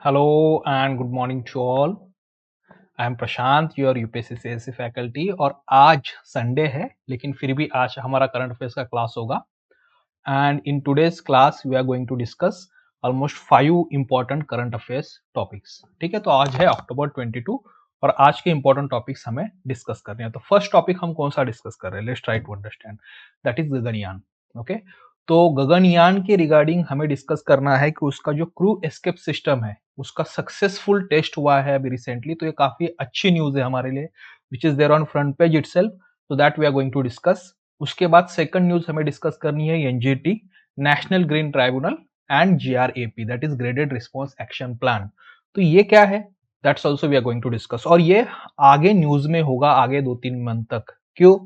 Hello and good morning to all. I am Prashant your UPSC CSC faculty और आज Sunday है लेकिन फिर भी आज हमारा करंट अफेयर्स का क्लास होगा and in today's class we are going to discuss almost 5 important current affairs topics. ठीक है, तो आज है अक्टूबर 22 और आज के इंपॉर्टेंट टॉपिक्स हमें डिस्कस करने हैं। तो फर्स्ट टॉपिक हम कौन सा डिस्कस कर रहे हैं? Let's try to understand. That is Gaganyaan. Okay, तो गगनयान के रिगार्डिंग हमें डिस्कस करना है कि उसका जो क्रू एस्केप सिस्टम है उसका सक्सेसफुल टेस्ट हुआ है अभी रिसेंटली। तो ये काफी अच्छी न्यूज है हमारे लिए, which is there on front page itself. So that we are going to discuss. उसके बाद सेकंड न्यूज हमें डिस्कस करनी है NGT, national green tribunal and GRAP, that is graded response action plan. तो ये क्या है? That's also we are going to discuss. और ये आगे न्यूज में होगा आगे 2-3 मंथ तक। क्यों?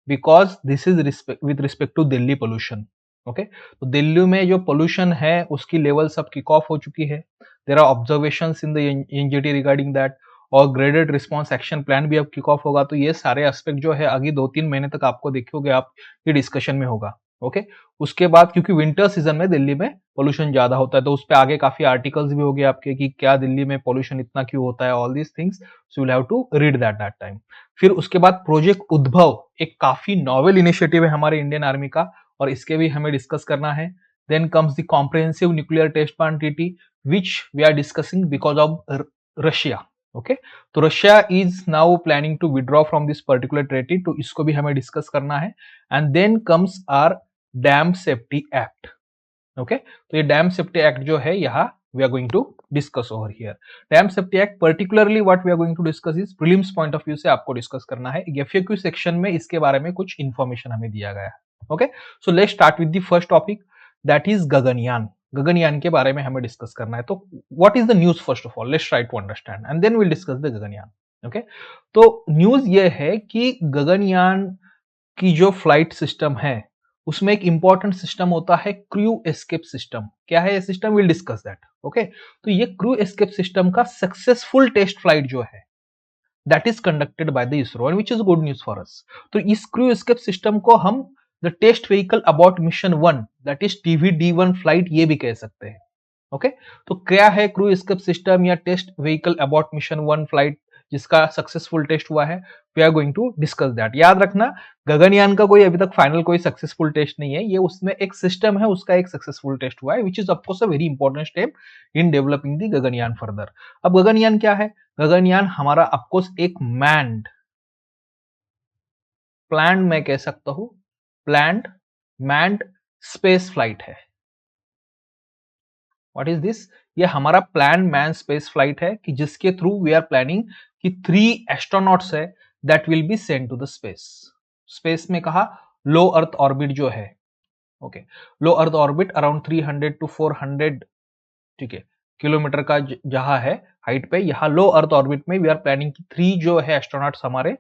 Because this is with respect to Delhi pollution. Okay, तो दिल्ली में जो पोल्यूशन है उसकी लेवल सब किक ऑफ हो चुकी है। There are observations in the NGT regarding that, और ग्रेडेड रिस्पॉन्स एक्शन प्लान भी अब किक ऑफ होगा। तो ये सारे एस्पेक्ट जो है आगे 2-3 महीने तक आपको देखोगे आप, ये डिस्कशन में होगा। ओके, उसके बाद क्योंकि विंटर सीजन में दिल्ली में पोल्यूशन ज्यादा होता है तो उस पर आगे काफी आर्टिकल्स भी हो गए आपके कि क्या दिल्ली में पोल्यूशन इतना क्यों होता है, all these things. So you have to read that time. फिर उसके बाद प्रोजेक्ट उद्भव, एक काफी नॉवेल इनिशिएटिव है हमारे इंडियन आर्मी का और इसके भी हमें डिस्कस करना है। Then comes the comprehensive nuclear test plan treaty which we are discussing because of Russia. Okay, तो Russia is now planning to withdraw from this particular treaty, तो इसको भी हमें डिस्कस करना है। And then comes our dam safety act. Okay, तो ये dam safety act जो है यहाँ we are going to discuss over here. Dam safety act particularly what we are going to discuss is prelims point of view से आपको discuss करना है। FAQ section में इसके बारे में कुछ इंफॉर्मेशन हमें दिया गया है। Okay, so let's start with the first topic, that is Gaganyaan. Gaganyaan के बारे में हमें डिस्कस करना है। तो what is the news first of all, let's try to understand and then will discuss the Gaganyaan. Okay, तो न्यूज ये है कि गगनयान की जो फ्लाइट सिस्टम है उसमें एक इंपॉर्टेंट सिस्टम होता है क्रू एस्केप सिस्टम। क्या है ये system? Will discuss that. Okay, तो ये क्रू एस्केप सिस्टम का सक्सेसफुल टेस्ट फ्लाइट जो है that is conducted by the ISRO and which is good news for us. तो इस क्रू एस्केप सिस्टम को हम the test vehicle abort mission 1 that is टीवी-D1 फ्लाइट ये भी कह सकते हैं। ओके, तो क्या है क्रू एस्केप सिस्टम या test vehicle abort mission 1 flight जिसका सक्सेसफुल टेस्ट हुआ है? We are going to discuss that. याद रखना, गगनयान का कोई अभी तक फाइनल कोई सक्सेसफुल टेस्ट नहीं है, ये उसमें एक सिस्टम है उसका एक सक्सेसफुल टेस्ट हुआ है, which is of course a very important step in developing the Gaganyaan further. अब गगनयान क्या है? गगनयान हमारा ऑफकोर्स एक मैन्ड, प्लान्ड मैं कह सकता हूं, प्लान्ड मैन्ड स्पेस फ्लाइट है। What is this? ये हमारा प्लान मैन स्पेस फ्लाइट है कि जिसके थ्रू वी आर प्लानिंग कि 3 एस्ट्रोनॉट्स है that will be sent to the space. Space में कहा लो अर्थ ऑर्बिट जो है, okay, low earth orbit around 300 to 400, ठीक है, किलोमीटर का जहां है हाइट पे, यहाँ लो अर्थ ऑर्बिट में वी आर प्लानिंग कि 3 जो है एस्ट्रोनॉट्स हमारे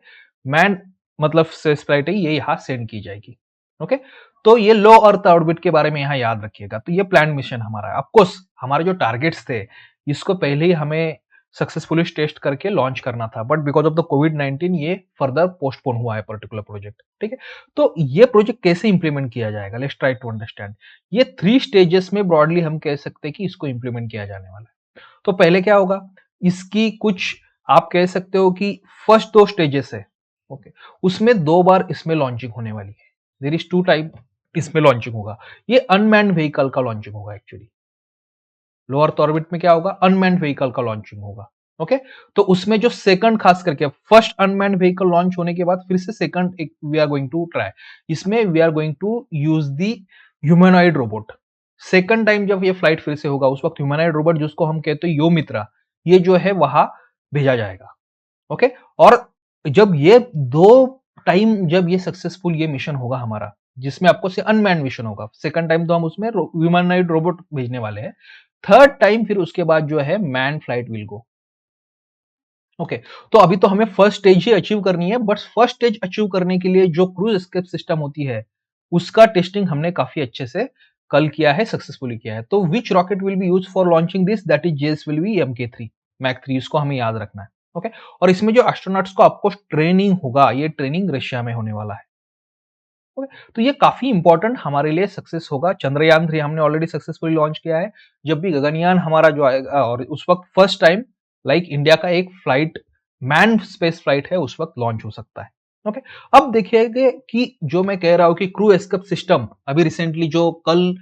मैन मतलब स्पेस फ्लाइट है ये यहाँ सेंड की जाएगी। ओके, तो ये लो अर्थ ऑर्बिट के बारे में यहाँ याद रखिएगा। तो ये प्लान मिशन हमारा है। ऑफकोर्स हमारे जो टारगेट्स थे इसको पहले ही हमें सक्सेसफुली टेस्ट करके लॉन्च करना था, बट बिकॉज ऑफ द कोविड-19 ये फर्दर पोस्टपोन हुआ है पर्टिकुलर प्रोजेक्ट। ठीक है, तो ये प्रोजेक्ट कैसे इंप्लीमेंट किया जाएगा? Let's try to understand. ये 3 स्टेजेस में ब्रॉडली हम कह सकते हैं कि इसको इंप्लीमेंट किया जाने वाला है। तो पहले क्या होगा, इसकी कुछ आप कह सकते हो कि फर्स्ट 2 स्टेजेस है, ओके, उसमें 2 बार इसमें लॉन्चिंग होने वाली है। देयर इज 2 टाइप इसमें लॉन्चिंग होगा। ये अनमैन्ड व्हीकल का लॉन्चिंग होगा एक्चुअली। लो अर्थ ऑर्बिट में क्या होगा? अनमैन्ड व्हीकल का लॉन्चिंग होगा। ओके, तो उसमें जो सेकंड खास करके फर्स्ट अनमैन्ड व्हीकल लॉन्च होने के बाद फिर से सेकंड एक we are going to try, इसमें we are going to use the humanoid robot. Second time जब ये फ्लाइट फिर से होगा उस वक्त ह्यूमनॉइड रोबोट जिसको हम कहते हैं योमित्रा, ये जो है वहां भेजा जाएगा। ओके, और जब ये 2 टाइम जब ये सक्सेसफुल ये मिशन होगा हमारा, जिसमें आपको से अनमैन्ड मिशन होगा, सेकंड टाइम तो हम उसमें ह्यूमनॉइड रोबोट भेजने वाले हैं, थर्ड टाइम फिर उसके बाद जो है man flight will go. Okay, तो अभी तो हमें फर्स्ट स्टेज ही अचीव करनी है, बट फर्स्ट स्टेज अचीव करने के लिए जो क्रूज एस्केप सिस्टम होती है उसका टेस्टिंग हमने काफी अच्छे से कल किया है, सक्सेसफुली किया है। तो which rocket will be use for launching this? That is JSLV MK3 mark 3, इसको हमें याद रखना है। ओके, और इसमें जो एस्ट्रोनॉट्स को आपको ट्रेनिंग होगा, ये ट्रेनिंग रशिया में होने वाला है। ओके, तो ये काफी इंपॉर्टेंट हमारे लिए सक्सेस होगा। चंद्रयान 3 हमने ऑलरेडी सक्सेसफुली लॉन्च किया है। जब भी गगनयान हमारा जो आएगा, और उस वक्त फर्स्ट टाइम लाइक इंडिया का एक फ्लाइट, मैन स्पेस फ्लाइट है, उस वक्त लॉन्च हो सकता है। ओके, अब देखिए कि जो मैं कह रहा हूं कि क्रू एस्केप सिस्टम अभी रिसेंटली जो कल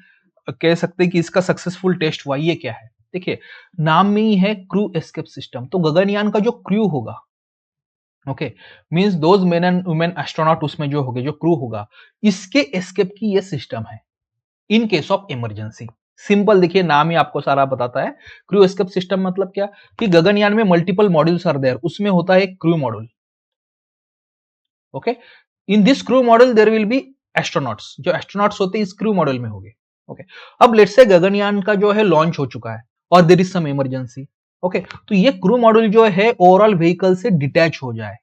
कह सकते हैं कि इसका सक्सेसफुल टेस्ट हुआ, ये क्या है? देखिए, नाम में ही है क्रू एस्केप सिस्टम। तो गगनयान का जो क्रू होगा, okay, means those main and women astronaut उसमें जो होंगे, जो क्रू होगा, इसके एस्केप की ये सिस्टम है in case of emergency. Simple, देखिए नाम ही आपको सारा बताता है। क्रू एस्केप सिस्टम मतलब क्या कि गगनयान में मल्टीपल मॉड्यूल्स आर देयर, उसमें होता है एक crew module. Okay, in this crew module there will be astronauts, जो एस्ट्रोनॉट्स होते हैं इस क्रू मॉड्यूल में होंगे। ओके, अब लेट्स से गगनयान का जो है लॉन्च हो चुका है और there is some emergency. Okay, तो ये क्रू मॉड्यूल जो है ओवरऑल व्हीकल से डिटैच हो जाए।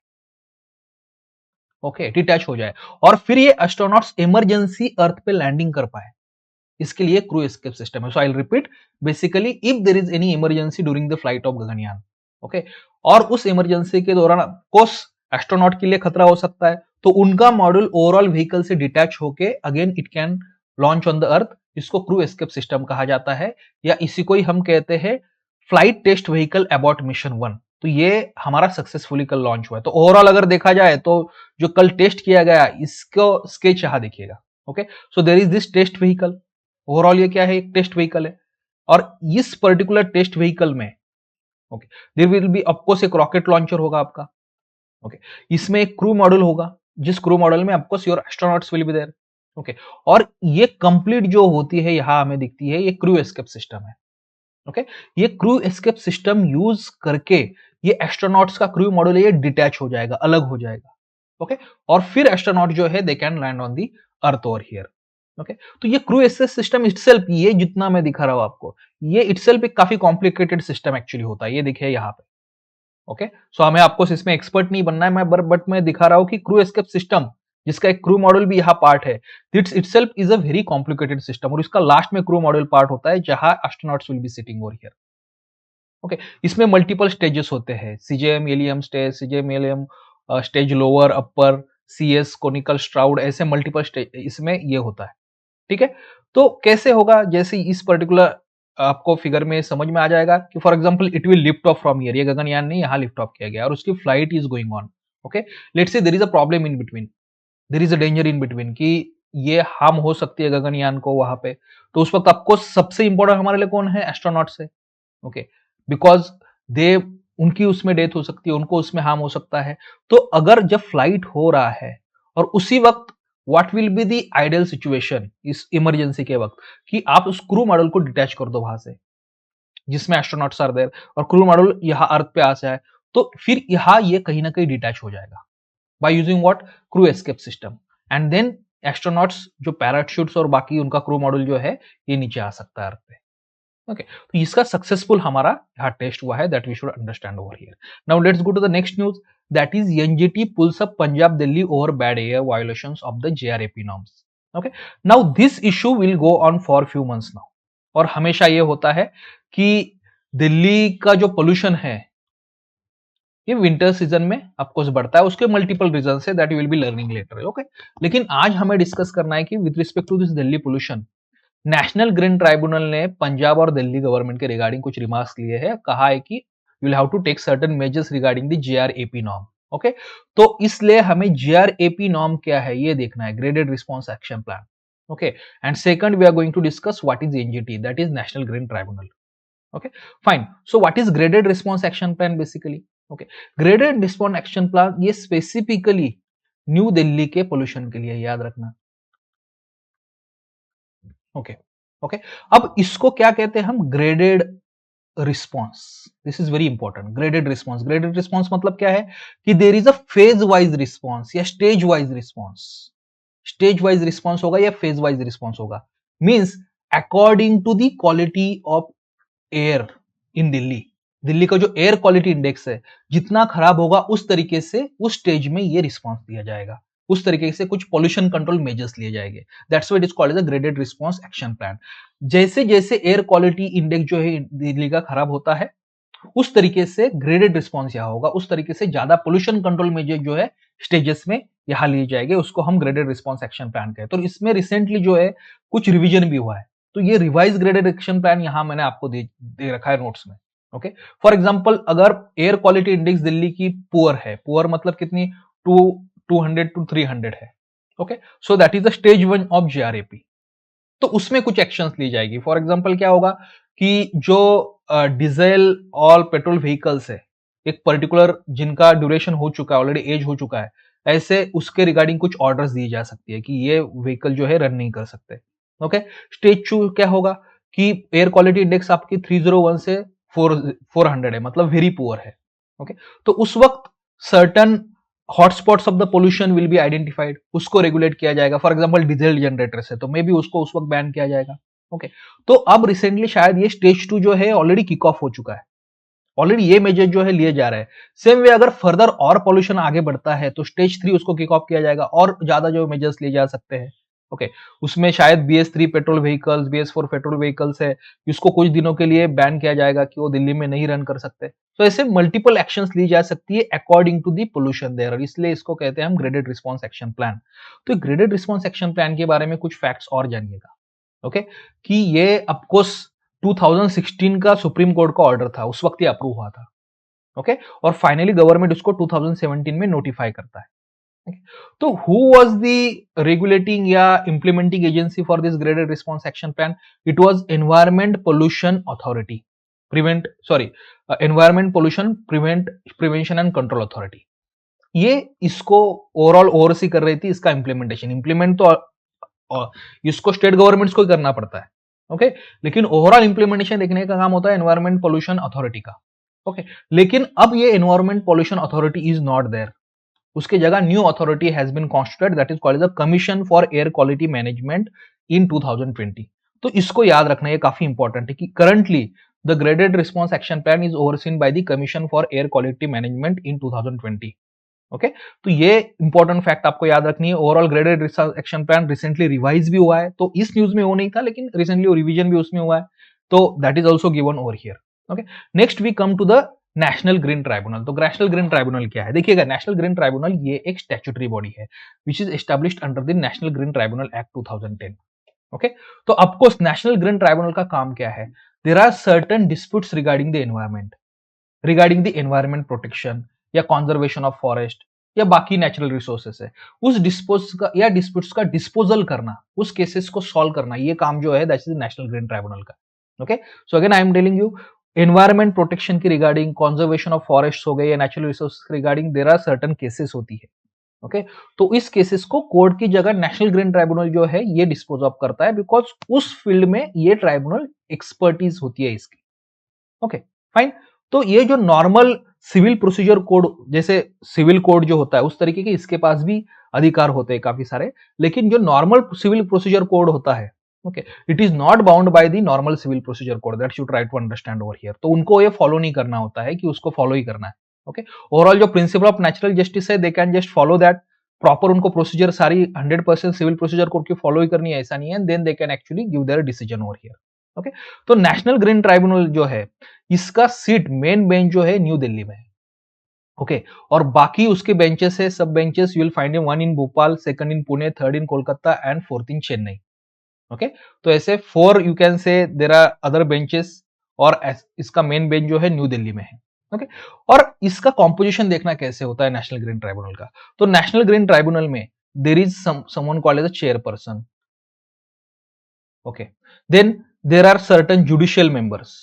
ओके, डिटैच हो जाए और फिर ये एस्ट्रोनॉट्स इमरजेंसी अर्थ पे लैंडिंग कर पाए, इसके लिए क्रू एस्केप सिस्टम है। So I will repeat, basically if there is any emergency during the flight of Gaganyaan, okay, और उस इमरजेंसी के दौरान ऑफकोर्स एस्ट्रोनॉट के लिए खतरा हो सकता है, तो उनका मॉड्यूल ओवरऑल व्हीकल से डिटैच होके again it can launch on the earth. इसको क्रू एस्केप सिस्टम कहा जाता है, या इसी को ही हम कहते हैं flight test vehicle abort mission 1। तो ये हमारा सक्सेसफुली कल लॉन्च हुआ है। तो ओवरऑल अगर देखा जाए तो जो कल टेस्ट किया गया इसको स्केच यहां देखिएगा। Okay, so there is this test vehicle. Overall ये क्या है? एक टेस्ट व्हीकल है, और इस पर्टिकुलर टेस्ट व्हीकल में okay there will be of course एक रॉकेट लॉन्चर होगा आपका। ओके, इसमें एक क्रू मॉड्यूल होगा, जिस क्रू मॉड्यूल में of course your astronauts will be there. Okay, और ये कंप्लीट जो होती है यहां हमें दिखती है, ये क्रू एस्केप सिस्टम है। ओके, ये क्रू एस्केप सिस्टम यूज करके ये एस्ट्रोनॉट्स का क्रू मॉड्यूल ये डिटैच हो जाएगा, अलग हो जाएगा। ओके, और फिर एस्ट्रोनॉट जो है they can land on the earth over here. Okay, तो ये क्रू एस्केप सिस्टम इटसेल्फ, ये जितना मैं दिखा रहा हूं आपको, ये इटसेल्फ एक काफी कॉम्प्लिकेटेड सिस्टम एक्चुअली होता है। ये देखिए यहाँ पे। ओके, सो हमें आपको इसमें एक्सपर्ट नहीं बनना है, बट मैं दिखा रहा हूं कि क्रू एस्केप सिस्टम, जिसका एक क्रू मॉड्यूल भी यहाँ पार्ट है, it's itself is a very complicated system, और इसका लास्ट में क्रू मॉड्यूल पार्ट होता है जहां astronauts will be sitting over here. Okay, इसमें मल्टीपल स्टेजेस होते हैं, सीजेएम एलियम स्टेज, सीजेएम एलियम stage lower, upper, CS, conical shroud, ऐसे मल्टीपल स्टेज इसमें ये होता है। ठीक है, तो कैसे होगा? जैसे इस पर्टिकुलर आपको फिगर में समझ में आ जाएगा कि for example it will lift off from here, ये गगनयान ने यहाँ लिफ्ट ऑफ किया गया और उसकी flight is going on. Okay, let's say there is a problem in between, there is a danger in between, कि ये हार्म हो सकती है गगनयान को वहां पे। तो उस वक्त आपको सबसे इंपॉर्टेंट हमारे लिए कौन है? एस्ट्रोनॉट्स है। ओके, बिकॉज दे उनकी उसमें डेथ हो सकती है, उनको उसमें हार्म हो सकता है। तो अगर जब फ्लाइट हो रहा है और उसी वक्त what will be the ideal situation इस इमरजेंसी के वक्त, कि आप उस क्रू मॉडल को डिटैच कर दो वहां से जिसमें एस्ट्रोनॉट्स आर देयर, और क्रू मॉडल यहाँ अर्थ पे आ जाए, तो फिर यहाँ ये कहीं ना कहीं डिटैच हो जाएगा by using what? Crew escape system. And then astronauts जो पैराशूट्स और बाकी उनका क्रू मॉडल जो है ये नीचे आ सकता है अर्थ पे। ओके, तो इसका सक्सेसफुल हमारा यहाँ टेस्ट हुआ है, that we should understand over here. Now let's go to the next news, that is NGT pulls up Punjab Delhi over bad air violations of the GRAP norms. Okay, now this issue will go on for few months now. और हमेशा ये होता है कि दिल्ली का जो pollution है ये विंटर सीजन में ऑफकोर्स बढ़ता है, उसके मल्टीपल रीजन है, that you will be learning later. Okay, लेकिन आज हमें डिस्कस करना है कि with respect to this Delhi pollution, national green tribunal ने पंजाब और दिल्ली गवर्नमेंट के रिगार्डिंग कुछ रिमार्क्स लिए हैं। कहा है कि you will have to take certain measures regarding the GRAP norm. Okay, तो इसलिए हमें जीआरएपी नॉर्म क्या है ये देखना है, graded response action plan. Okay, and second we are going to discuss what is NGT, that is national green tribunal. Okay, fine. So what is graded response action plan basically? Okay, graded response action plan ये specifically New Delhi के pollution के लिए, याद रखना। Okay, okay, अब इसको क्या कहते हैं हम? Graded response. This is very important, graded response. Graded response मतलब क्या है? कि there is a phase wise response या stage wise response. Stage wise response होगा या फेज वाइज रिस्पॉन्स होगा, means according to the quality of air in Delhi. Delhi का जो एयर क्वालिटी इंडेक्स है जितना खराब होगा उस तरीके से उस स्टेज में ये रिस्पॉन्स दिया जाएगा, उस तरीके से कुछ पॉल्यूशन कंट्रोल मेजर्स लिए जाएंगे। That's why it is called as a graded response action plan. जैसे जैसे एयर क्वालिटी इंडेक्स जो है दिल्ली का खराब होता है, उस तरीके से ग्रेडेड रिस्पॉन्स यहाँ होगा, उस तरीके से ज्यादा पोल्यूशन कंट्रोल मेजर जो है स्टेजेस में यहाँ लिए जाएंगे, उसको हम ग्रेडेड रिस्पॉन्स एक्शन प्लान कहते हैं। तो इसमें रिसेंटली जो है कुछ रिवीजन भी हुआ है, तो ये रिवाइज ग्रेडेड एक्शन प्लान यहाँ मैंने आपको दे रखा है नोट्स में। ओके, फॉर एग्जाम्पल अगर एयर क्वालिटी इंडेक्स दिल्ली की पुअर है, पुअर मतलब कितनी, 200 to 300 है। Okay, so that is the stage 1 of GRAP. तो उसमें कुछ एक्शंस ली जाएगी। फॉर एग्जांपल क्या होगा कि जो डीजल और पेट्रोल व्हीकल्स है, एक पर्टिकुलर जिनका ड्यूरेशन हो चुका है, ऑलरेडी एज हो चुका है, ऐसे उसके रिगार्डिंग कुछ ऑर्डर्स दी जा सकती है कि ये व्हीकल जो है रन नहीं कर सकते। ओके, स्टेज 2 क्या होगा कि एयर क्वालिटी इंडेक्स आपकी 301 से 400 है, मतलब वेरी पुअर है। ओके, तो उस वक्त certain hotspots of the pollution will be identified, उसको रेगुलेट किया जाएगा। फॉर एग्जांपल डीजल जनरेटर्स है तो मे बी उसको उस वक्त बैन किया जाएगा। ओके, तो अब रिसेंटली शायद ये स्टेज 2 जो है ऑलरेडी किक ऑफ हो चुका है, ऑलरेडी ये मेजर जो है लिए जा रहे हैं। सेम वे अगर फर्दर और पोल्यूशन आगे बढ़ता है तो स्टेज 3 उसको किक ऑफ किया जाएगा और ज्यादा जो मेजर्स लिए जा सकते हैं। ओके, उसमें शायद BS3 petrol vehicles, BS4 petrol vehicles है, इसको कुछ दिनों के लिए बैन किया जाएगा कि वो दिल्ली में नहीं रन कर सकते। तो ऐसे मल्टीपल एक्शंस ली जा सकती है according to the pollution there, और इसलिए इसको कहते हैं हम ग्रेडेड रिस्पॉन्स एक्शन प्लान। तो ग्रेडेड रिस्पॉन्स एक्शन प्लान के बारे में कुछ फैक्ट्स और जानिएगा। ओके, कि ये ऑफकोर्स 2016 का सुप्रीम कोर्ट का ऑर्डर था, उस वक्त ये अप्रूव हुआ था। ओके, और फाइनली गवर्नमेंट इसको 2017 में नोटिफाई करता है। तो हु वाज द रेगुलेटिंग या implementing agency for this graded response action plan? It was environment pollution authority, environment pollution prevention and control authority. ये इसको ओवरऑल ओवरसी कर रही थी, इसका इंप्लीमेंटेशन, इंप्लीमेंट तो इसको स्टेट गवर्नमेंट्स को ही करना पड़ता है। ओके, लेकिन ओवरऑल इंप्लीमेंटेशन देखने का काम होता है एनवायरमेंट पोल्यूशन अथॉरिटी का। ओके, लेकिन अब ये environment pollution authority is not there, उसके जगह new authority has been constituted, that is called the commission for air quality management in 2020। तो इसको याद रखना, ये काफी इंपॉर्टेंट है कि currently the graded response action plan is overseen by the commission for air quality management in 2020। Okay, तो ये इंपॉर्टेंट फैक्ट आपको याद रखनी है। Overall graded action plan recently revise भी हुआ है, तो इस न्यूज में वो नहीं था लेकिन रिसेंटली रिवीजन भी उसमें हुआ है, तो that is also given over here. Okay, next we come to the national green tribunal. तो नेशनल ग्रीन ट्राइब्यूनल क्या है? देखिएगा, नेशनल ग्रीन ट्राइब्यूनल ये एक स्टैट्यूटरी बॉडी है which is established under the national green tribunal act 2010। Okay, तो of course national green tribunal का काम क्या है? There are certain disputes regarding the environment, regarding the environment protection या कंजर्वेशन ऑफ फॉरेस्ट या बाकी नेचुरल रिसोर्सेस है, उस डिस्प्यूट्स का डिस्पोजल करना, उस केसेस को सॉल्व करना, ये काम जो है that is national green tribunal का। Okay, so again I am telling you, environment protection की रिगार्डिंग, कंजर्वेशन ऑफ फॉरेस्ट हो गए या नेचुरल रिसोर्सेस की regarding there are certain cases होती है। ओके, तो इस केसेस को कोर्ट की जगह नेशनल ग्रीन ट्राइब्यूनल जो है ये डिस्पोज ऑफ करता है, बिकॉज उस फील्ड में ये ट्राइब्यूनल एक्सपर्टीज होती है इसकी। Okay, fine. तो ये जो नॉर्मल सिविल प्रोसीजर कोड, जैसे सिविल कोड जो होता है उस तरीके के इसके पास भी अधिकार होते हैं काफी सारे, लेकिन जो नॉर्मल सिविल प्रोसीजर कोड होता है, okay, it is not bound by the normal civil procedure code, that you try to understand over here. तो उनको ये फॉलो नहीं करना होता है कि उसको फॉलो ही करना है। ओके, ओवरऑल जो प्रिंसिपल ऑफ नेचुरल जस्टिस है, they can just follow that proper, उनको प्रोसीजर सारी 100% सिविल प्रोसीजर कोड की फॉलो ही करनी है, ऐसा नहीं है, then they can actually give their decision over here. Okay, तो नेशनल ग्रीन ट्राइब्यूनल जो है इसका सीट, मेन बेंच जो है न्यू दिल्ली में है। ओके, और बाकी उसके बेंचेस है, सब benches you will find one in Bhopal, second in Pune, third in Kolkata and fourth in Chennai. Okay, तो ऐसे 4 you can say there are other benches, और इसका मेन बेंच जो है न्यू दिल्ली में है। ओके, और इसका कॉम्पोजिशन देखना कैसे होता है नेशनल ग्रीन ट्राइब्यूनल का। तो नेशनल ग्रीन ट्राइब्यूनल में there is someone called as a chairperson. Okay, then there are certain judicial members,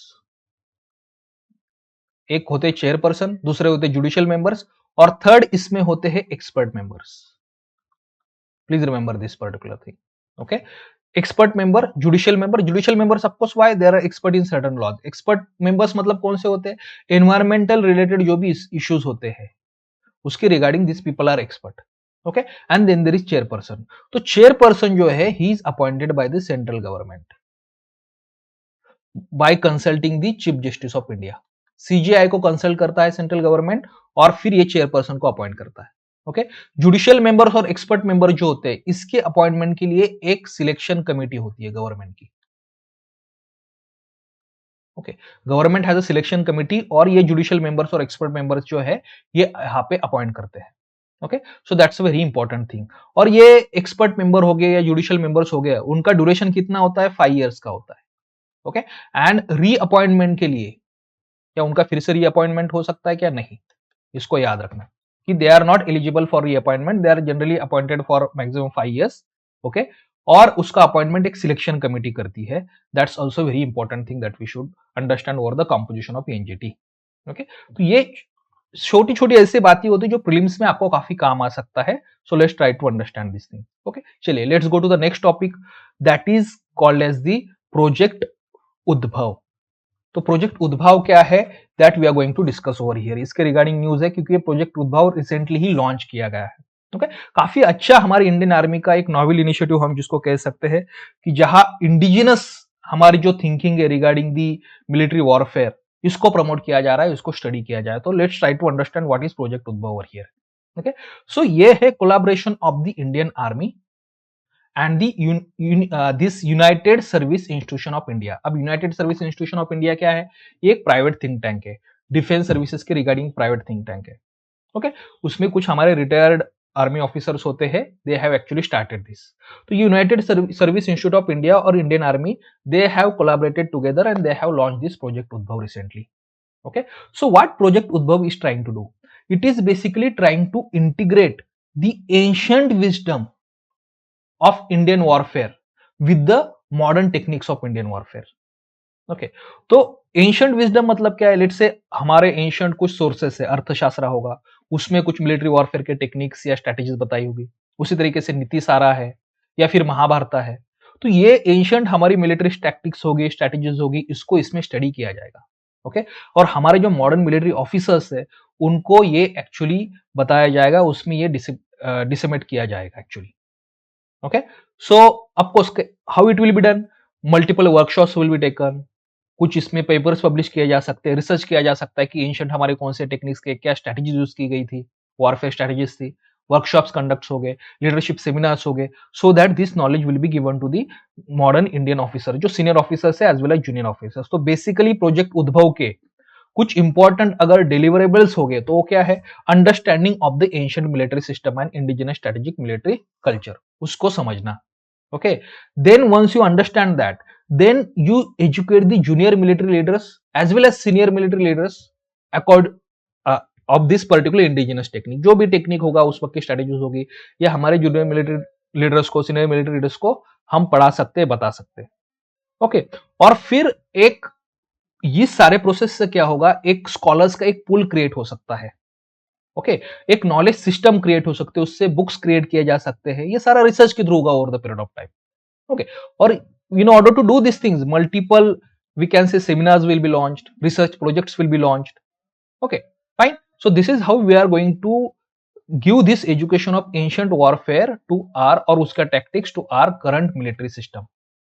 एक होते चेयरपर्सन, दूसरे होते जुडिशियल मेंबर्स, और थर्ड इसमें होते हैं expert members. Please remember this particular thing. Okay, expert member, judicial member. Judicial members of course why there are expert in certain laws. Expert members मतलब कौन से होते हैं? एनवायरमेंटल रिलेटेड जो भी इश्यूज होते हैं उसके regarding this people are expert. Okay, and then there is chairperson. तो चेयरपर्सन जो है he is appointed by the central government by consulting the chief justice of India. CJI को कंसल्ट करता है सेंट्रल गवर्नमेंट और फिर ये चेयरपर्सन को अपॉइंट करता है। ओके, जुडिशियल मेंबर्स और एक्सपर्ट मेंबर जो होते हैं इसके अपॉइंटमेंट के लिए एक सिलेक्शन कमेटी होती है गवर्नमेंट की। Okay, government has a selection committee और ये जुडिशियल मेंबर्स और एक्सपर्ट मेंबर्स जो है ये यहाँ पे अपॉइंट करते हैं। Okay, so that's a very important thing. और ये एक्सपर्ट मेंबर हो गए या जुडिशियल मेंबर्स हो गए, उनका ड्यूरेशन कितना होता है? 5 इयर्स का होता है। ओके, एंड रीअपॉइंटमेंट के लिए क्या उनका फिर से रीअपॉइंटमेंट हो सकता है क्या? नहीं, इसको याद रखना कि they are not eligible for reappointment, they are generally appointed for maximum 5 years. Okay, और उसका अपॉइंटमेंट एक सिलेक्शन कमिटी करती है। That's also very important thing that we should understand over the composition of NGT. Okay, तो ये छोटी छोटी ऐसी बातें होती है जो प्रीलिम्स में आपको काफी काम आ सकता है। So let's try to understand this thing. Okay, चलिए let's go to the next topic that is called as the project Udbhav. तो प्रोजेक्ट उद्भव क्या है? That we are going to discuss over here. इसके रिगार्डिंग न्यूज है क्योंकि ये project Udbhav recently ही launch किया गया है। ओके, काफी अच्छा हमारी इंडियन आर्मी का एक नॉवेल इनिशिएटिव हम जिसको कह सकते हैं कि जहां इंडिजिनस हमारी जो थिंकिंग है रिगार्डिंग दी मिलिट्री वॉरफेयर, इसको प्रमोट किया जा रहा है, इसको स्टडी किया जाए। तो let's try to understand what is project Udbhav over here. Okay, so ये है collaboration of the Indian army and this united service institution of India. अब united service institution of India क्या है? ये एक प्राइवेट थिंक टैंक है, defence services के regarding private think tank है। ओके, उसमें कुछ हमारे रिटायर्ड आर्मी ऑफिसर्स होते हैं, they have actually started this. तो united service institute of India और Indian army, they have collaborated together and they have launch this project Udbhav recently. Okay, so what project Udbhav is trying to do? It is basically trying to integrate the ancient wisdom of Indian warfare with the modern techniques of Indian warfare. Okay, तो ancient wisdom मतलब क्या है? Let's से हमारे ancient कुछ sources है, अर्थशास्त्र होगा, उसमें कुछ मिलिट्री वॉरफेयर के टेक्निक्स या स्ट्रेटेजीज बताई होगी। उसी तरीके से नीति सारा है या फिर महाभारत है। तो ये एंशियंट हमारी मिलिट्री टैक्टिक्स होगी, स्ट्रेटेजीज होगी, इसको इसमें स्टडी किया जाएगा। ओके, और हमारे जो मॉडर्न मिलिट्री ऑफिसर्स है उनको ये एक्चुअली बताया जाएगा, उसमें ये डिसमेट किया जाएगा actually. Okay, so of course how it will be done? Multiple workshops will be taken, कुछ इसमें पेपर्स पब्लिश किए जा सकते हैं, रिसर्च किया जा सकता है कि एंशिएंट हमारे कौन से टेक्निक्स के क्या स्ट्रेटेजीज यूज की गई थी, वॉरफेयर स्ट्रेटेजीज थी, वर्कशॉप्स कंडक्ट हो गए, लीडरशिप सेमिनार्स हो गए, so that this knowledge will be given to the modern Indian officer, जो सीनियर ऑफिसर्स है as well as junior officers. तो बेसिकली प्रोजेक्ट उद्भव के कुछ इंपॉर्टेंट अगर डिलीवरेबल्स हो गए तो वो क्या है? Understanding of the ancient military system and indigenous strategic military culture, उसको समझना। Okay, then once you understand that, then you educate the junior military leaders as well as senior military leaders accord of this particular indigenous technique। जो भी technique होगा उस वक्त की strategies होगी, या हमारे जूनियर मिलिट्री लीडर्स को, सीनियर मिलिट्री लीडर्स को हम पढ़ा सकते हैं, बता सकते हैं। ओके, और फिर एक ये सारे प्रोसेस से क्या होगा? एक स्कॉलर्स का एक पूल क्रिएट हो सकता है। ओके, एक नॉलेज सिस्टम क्रिएट हो सकते हैं, उससे बुक्स क्रिएट किए जा सकते हैं। ये सारा रिसर्च के थ्रू होगा over the period of time. Okay, और in order to do these things, multiple, we can say, seminars will be launched, research projects will be launched. Okay, fine. So this is how we are going to give this education of ancient warfare to our or uska tactics to our current military system.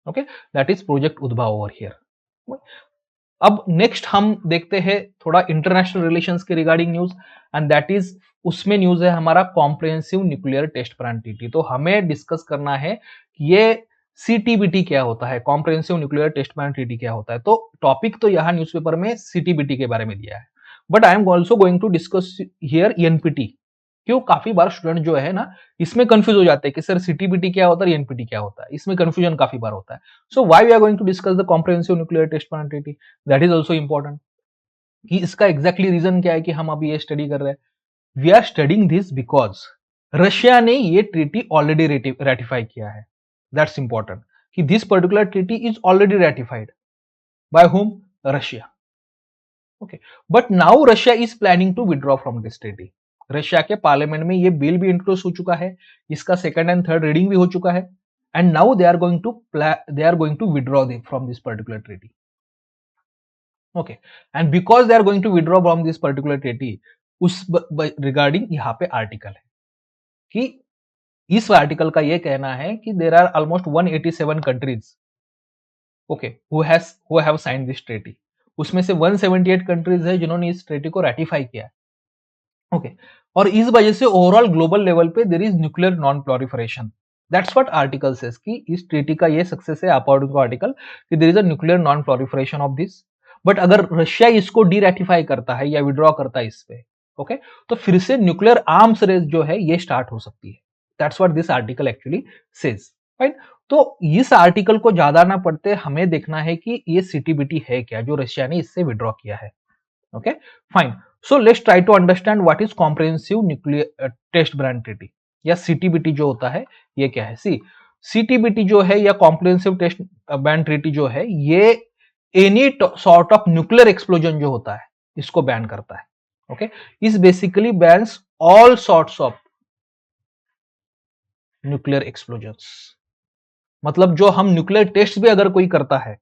Okay, that is project Udbhav over here. अब next हम देखते हैं थोड़ा international relations के regarding news, and that is, उसमें news है हमारा comprehensive nuclear test plan treaty. तो हमें डिस्कस करना है कि ये सीटीबीटी क्या होता है, comprehensive nuclear test plan treaty क्या होता है। तो टॉपिक तो यहाँ न्यूज़पेपर में सीटीबीटी के बारे में दिया है, but I am also going to discuss here NPT. क्यों? काफी बार स्टूडेंट जो है ना इसमें कंफ्यूज हो जाते हैं कि सर सीटीबीटी क्या होता है, एनपीटी क्या होता है, इसमें कंफ्यूजन काफी बार होता है। So why we are going to discuss the comprehensive nuclear test plan treaty, that is also important कि इसका एग्जैक्टली रीजन क्या है कि हम अभी ये स्टडी कर रहे हैं। We are studying this because Russia ने ये ट्रीटी ऑलरेडी रेटिफाई किया है। दैट्स इंपॉर्टेंट कि this particular treaty is already ratified by whom? Russia. Okay, but now Russia is planning to withdraw from this treaty. Russia के parliament में ये bill भी introduce हो चुका है, इसका सेकंड एंड थर्ड रीडिंग भी हो चुका है, and now they are going to withdraw from this particular treaty. Okay, and because they are going to withdraw from this particular treaty, उस रिगार्डिंग यहाँ पे आर्टिकल है कि इस आर्टिकल का ये कहना है कि there are almost 187 countries, okay, who have signed this treaty. उसमें से 178 कंट्रीज है जिन्होंने इस ट्रीटी को रेटिफाई किया है। ओके, और इस वजह से ओवरऑल ग्लोबल लेवल पे there is nuclear non proliferation. That's what article says कि इस ट्रीटी का ये सक्सेस है अकॉर्डिंग टू आर्टिकल कि there is a nuclear non proliferation of this. But अगर रशिया इसको डी रेटिफाई करता है या विड्रॉ करता है इस पे, ओके, तो फिर से न्यूक्लियर आर्म्स रेस जो है ये स्टार्ट हो सकती है। That's what this article actually says, right. तो इस आर्टिकल को ज्यादा ना पढ़ते हमें देखना है कि ये सीटीबीटी है क्या जो रशिया ने इससे विड्रॉ किया है। Okay, fine. So let's try to understand what is comprehensive nuclear test ban treaty, या सीटीबीटी जो होता है ये क्या है। सी सीटीबीटी जो है या कॉम्प्रिहेंसिव टेस्ट बैन ट्रीटी जो है ये any sort of nuclear explosion जो होता है इसको बैन करता है। ओके, इस basically bans all sorts of nuclear explosions, मतलब जो हम न्यूक्लियर टेस्ट भी अगर कोई करता है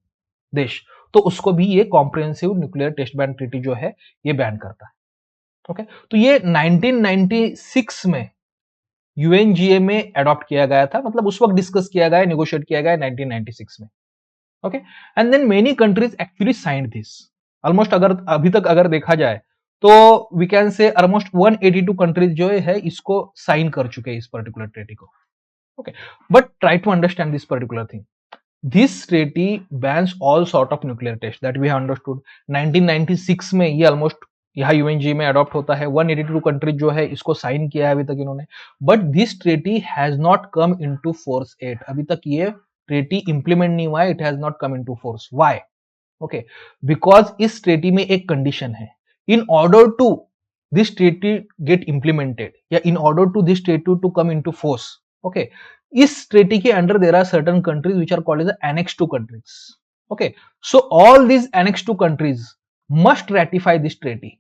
देश, तो उसको भी ये comprehensive nuclear test ban treaty जो है ये बैन करता है। ओके, तो ये 1996 में यूएनजीए में अडॉप्ट किया गया था, मतलब उस वक्त डिस्कस किया गया, नेगोशिएट किया गया 1996 में। Okay, and then many countries actually signed this. Almost अगर अभी तक अगर देखा जाए तो we can say almost 182 countries जो है इसको साइन कर चुके हैं इस पर्टिकुलर ट्रीटी को। Okay, but try to understand this particular thing. This treaty bans all sort of nuclear tests that we have understood. 1996 में ये ऑलमोस्ट यहाँ यूएनजी में अडॉप्ट होता है। 182 कंट्रीज जो है इसको साइन किया है अभी तक इन्होंने, but this treaty has not come into force at. अभी तक ये ट्रेटी इंप्लीमेंट नहीं हुआ है, it has not come into force. Why? Okay, because इस ट्रेटी में एक कंडीशन है, in order to this treaty get implemented या in order to this treaty to come into force, okay, इस ट्रेटी के under there are certain countries which are called as annex two countries. Okay, so all these annex two countries must ratify this treaty.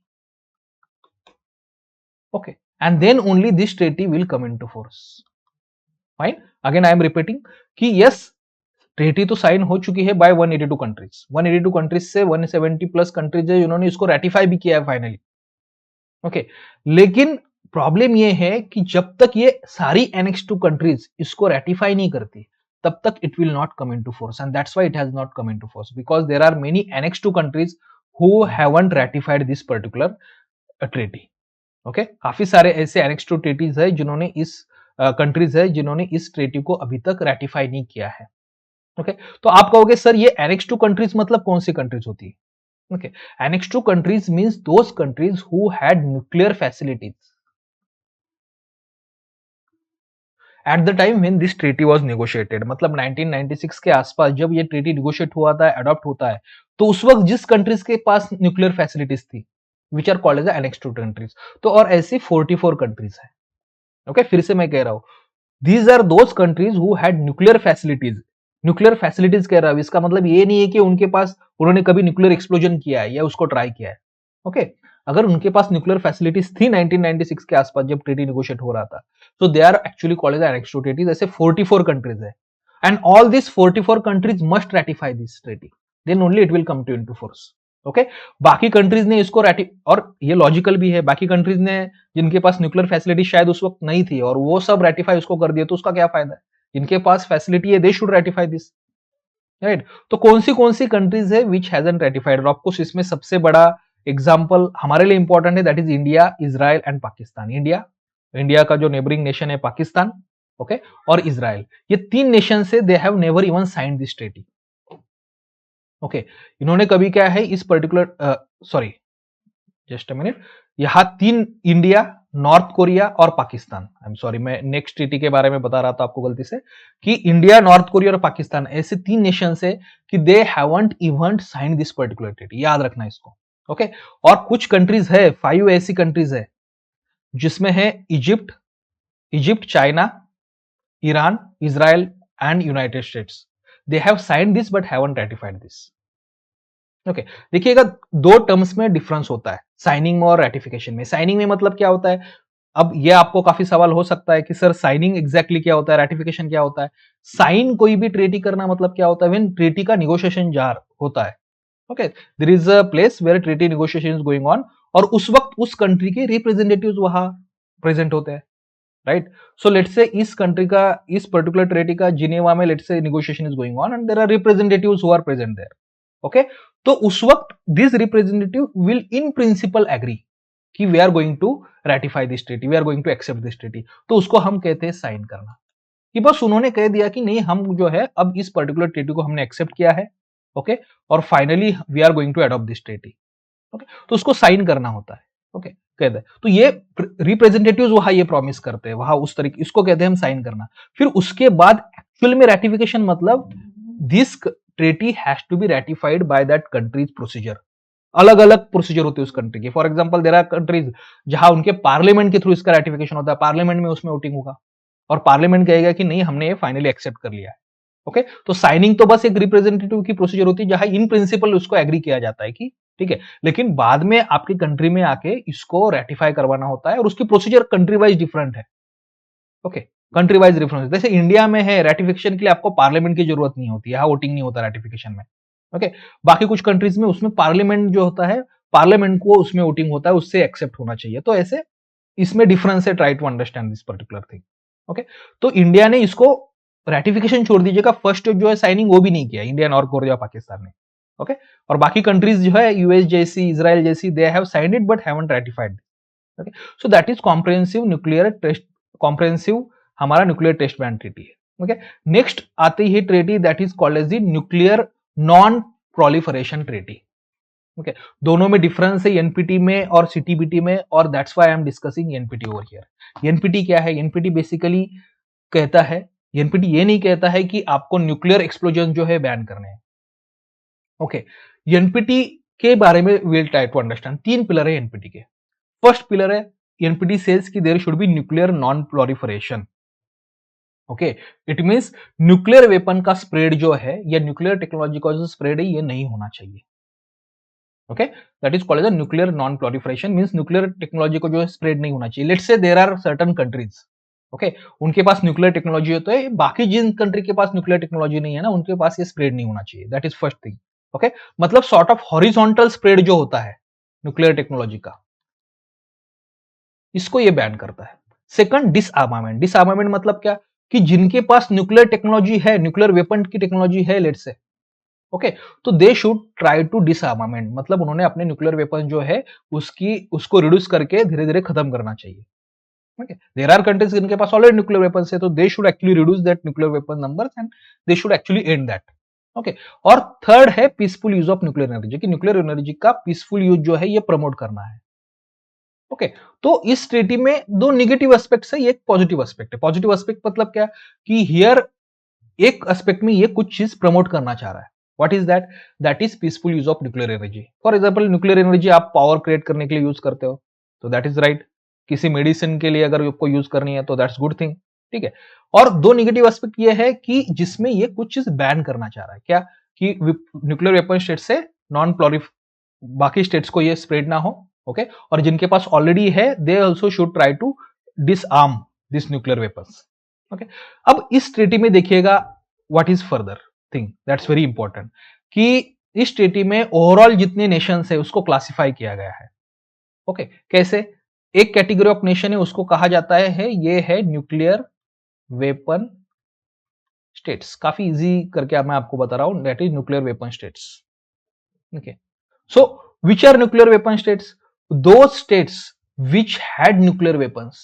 Okay, and then only this treaty will come into force. Fine, again I am repeating कि yes, treaty तो sign हो चुकी है bye 182 countries. 182 countries से 170 plus countries है जिन्होंने इसको ratify भी किया है फाइनली। ओके, लेकिन प्रॉब्लम ये है कि जब तक ये सारी एनेक्स टू कंट्रीज इसको रेटिफाई नहीं करती तब तक it will not come into force, and that's why it has not come into force, because there are many annex two countries who haven't ratified this particular treaty. Okay, काफी सारे ऐसे annex to ट्रेटीज है जिन्होंने इस countries है जिन्होंने इस treaty को अभी तक रेटिफाई नहीं किया है। ओके, तो आप कहोगे सर ये एनेक्स टू कंट्रीज मतलब कौन सी कंट्रीज होती है? Okay, annex two countries means those countries who had nuclear facilities at the time when this treaty was negotiated. मतलब 1996 के आसपास जब ये ट्रीटी नेगोशिएट हुआ था, अडॉप्ट होता है, तो उस वक्त जिस कंट्रीज के पास न्यूक्लियर फैसिलिटीज थी which are called as annex two countries, तो और ऐसी 44 कंट्रीज है। ओके, फिर से मैं कह रहा हूं, these are those countries who had nuclear facilities. Nuclear facilities कह रहा हूं, इसका मतलब ये नहीं है कि उनके पास उन्होंने कभी न्यूक्लियर एक्सप्लोजन किया है या उसको ट्राई किया है। ओके, अगर उनके पास न्यूक्लियर फैसिलिटीज थी 1996 के आसपास जब ट्रीटी नेगोशिएट हो रहा था, तो they are actually called as annex two treaties. ऐसे 44 कंट्रीज है, and all this 44 countries must ratify this treaty, then only it will come to into force. Okay, बाकी कंट्रीज ने इसको और ये लॉजिकल भी है, बाकी कंट्रीज ने जिनके पास न्यूक्लियर फैसिलिटी शायद उस वक्त नहीं थी और वो सब रेटिफाई उसको कर दिए, तो उसका क्या फायदा है? जिनके पास फैसिलिटी है they should ratify this, right. तो कौन सी कंट्रीज है विच हैजंट रेटिफाइड? ऑफकोर्स इसमें सबसे बड़ा एग्जांपल हमारे लिए इंपॉर्टेंट है, that is India, Israel and Pakistan. India का जो नेबरिंग नेशन है पाकिस्तान, ओके, और इजराइल, ये तीन नेशन से they have never even signed this treaty. Okay, इन्होंने कभी क्या है इस particular sorry just a minute, यहां तीन, इंडिया, नॉर्थ कोरिया और पाकिस्तान, आई एम सॉरी मैं नेक्स्ट ट्रीटी के बारे में बता रहा था आपको गलती से, कि इंडिया, नॉर्थ कोरिया और पाकिस्तान ऐसे तीन नेशन है कि they haven't even sign this particular treaty, याद रखना इसको। ओके, और कुछ कंट्रीज है, 5 ऐसी कंट्रीज है जिसमें है Egypt, China, Iran, Israel and United states. They have signed this but haven't ratified this. Okay, देखिएगा दो टर्म्स में डिफरेंस होता है, साइनिंग में और रेटिफिकेशन में। साइनिंग में मतलब क्या होता है? अब ये आपको काफी सवाल हो सकता है कि सर साइनिंग एग्जैक्टली क्या होता है, रेटिफिकेशन क्या होता है? साइन कोई भी ट्रीटी करना मतलब क्या होता है? व्हेन ट्रीटी का नेगोशिएशन जार होता है, okay, there is a place where treaty negotiation is going on, और उस वक्त उस कंट्री के रिप्रेजेंटेटिव्स वहां प्रेजेंट होते हैं, राइट। सो लेट्स से इस कंट्री का, इस पर्टिकुलर ट्रीटी का जिनेवा में let's say negotiation is going on and there are representatives who are present there. Okay, तो उस वक्त this representative will in principle agree कि we are going to ratify this treaty, we are going to accept this treaty, तो उसको हम कहते हैं sign करना। कि बस उन्होंने कह दिया कि नहीं, हम जो है अब इस पर्टिकुलर ट्रीटी को हमने एक्सेप्ट किया है, ओके, और finally we are going to adopt this treaty. Okay, तो उसको साइन करना होता है। ओके, कहते हैं तो ये रिप्रेजेंटेटिव्स वहां ये प्रॉमिस करते हैं, वहां उस तरीके इसको कहते हैं हम साइन करना। फिर उसके बाद एक्चुअल में रेटिफिकेशन मतलब this treaty has to be ratified by that countries procedure. अलग अलग प्रोसीजर होते हैं उस कंट्री के। For example there are countries जहां उनके पार्लियामेंट के थ्रू इसका रेटिफिकेशन होता है, पार्लियामेंट में उसमें वोटिंग होगा और पार्लियामेंट कहेगा कि नहीं हमने ये फाइनली एक्सेप्ट कर लिया है। ओके, तो साइनिंग तो बस एक रिप्रेजेंटेटिव की प्रोसीजर होती है जहां इन प्रिंसिपल उसको एग्री किया जाता है कि ठीक है, लेकिन बाद में आपकी कंट्री में आके इसको रेटिफाई करवाना होता है और उसकी प्रोसीजर कंट्री वाइज डिफरेंट है। ओके, कंट्री वाइज डिफरेंस, जैसे इंडिया में है रेटिफिकेशन के लिए आपको पार्लियामेंट की जरूरत नहीं होती है, यहाँ वोटिंग नहीं होता रेटिफिकेशन में। ओके, बाकी कुछ कंट्रीज में उसमें पार्लियामेंट जो होता है, पार्लियामेंट को उसमें वोटिंग होता है, उससे एक्सेप्ट होना चाहिए। तो ऐसे इसमें डिफरेंस है, try to understand this particular thing. Okay, तो इंडिया ने इसको रेटिफिकेशन छोड़ दीजिएगा, फर्स्ट जो है साइनिंग वो भी नहीं किया इंडिया, नॉर्थ कोरिया, पाकिस्तान ने। ओके, और बाकी कंट्रीज जो है यूएस जैसी, इजराइल जैसी, they have signed it but haven't ratified. Okay, so that is comprehensive nuclear test, comprehensive हमारा न्यूक्लियर टेस्ट बैन ट्रीटी है। ओके, नेक्स्ट आती है treaty that is called as the nuclear non proliferation treaty. Okay, दोनों में difference है NPT में और CTBT में, और that's why I am discussing NPT over here. NPT क्या है? एनपीटी बेसिकली कहता है, एनपीटी ये नहीं कहता है कि आपको न्यूक्लियर एक्सप्लोजन जो है बैन करने हैं। ओके, एनपीटी के बारे में विल ट्राई टू अंडरस्टैंड। तीन पिलर है एनपीटी के। फर्स्ट पिलर है एनपीटी सेज कि there should be nuclear non proliferation. Okay, it means nuclear weapon का स्प्रेड जो है या न्यूक्लियर टेक्नोलॉजी का जो स्प्रेड है ये नहीं होना चाहिए। Okay, that is called as nuclear non proliferation, means nuclear technology को जो है स्प्रेड नहीं होना चाहिए। Let's say there are certain countries, okay, उनके पास न्यूक्लियर टेक्नोलॉजी है, तो बाकी जिन कंट्री के पास न्यूक्लियर टेक्नोलॉजी नहीं है ना, उनके पास ये स्प्रेड नहीं होना चाहिए। That is first thing. Okay, मतलब सॉर्ट ऑफ हॉरिजॉन्टल स्प्रेड जो होता है न्यूक्लियर टेक्नोलॉजी का, इसको ये बैन करता है। सेकंड, डिसआर्मामेंट। डिसआर्मामेंट मतलब क्या? कि जिनके पास न्यूक्लियर टेक्नोलॉजी है, न्यूक्लियर वेपन की टेक्नोलॉजी है लेट्स से, ओके, तो they should try to disarmament, मतलब उन्होंने अपने न्यूक्लियर वेपन जो है उसको रिड्यूस करके धीरे धीरे खत्म करना चाहिए। ओके, देयर आर कंट्रीज जिनके पास ऑलरेडी न्यूक्लियर वेपन्स है, तो they should actually reduce that nuclear weapon numbers and they should actually and that. Okay, और थर्ड है peaceful use of nuclear energy, कि न्यूक्लियर एनर्जी का पीसफुल यूज जो है ये प्रमोट करना है। ओके, तो इस ट्रीटी में दो नेगेटिव एस्पेक्ट्स है, एक पॉजिटिव एस्पेक्ट है। पॉजिटिव एस्पेक्ट मतलब क्या? कि हियर एक एस्पेक्ट में ये कुछ चीज प्रमोट करना चाह रहा है। What is that? That is peaceful use of nuclear energy. For example, nuclear energy आप पावर क्रिएट करने के लिए यूज करते हो, तो दैट इज राइट। किसी मेडिसिन के लिए अगर आपको यूज करनी है तो दैट्स गुड थिंग, ठीक है। और दो नेगेटिव एस्पेक्ट ये है कि जिसमें ये कुछ चीज बैन करना चाह रहा है, क्या? कि न्यूक्लियर वेपन स्टेट से नॉन प्रोलिफ बाकी स्टेट्स को ये स्प्रेड ना हो। ओके, और जिनके पास ऑलरेडी है they also should try to disarm this nuclear weapons. Okay, अब इस ट्रीटी में देखिएगा what is further thing that's very important, कि इस ट्रीटी में ओवरऑल जितने नेशंस है उसको क्लासिफाई किया गया है। ओके, कैसे? एक कैटेगरी ऑफ नेशन है, उसको कहा जाता है ये है न्यूक्लियर वेपन स्टेट्स। काफी इजी करके मैं आपको बता रहा हूं, that is nuclear weapon states. Okay, so which are nuclear weapon states? Those states which had nuclear weapons,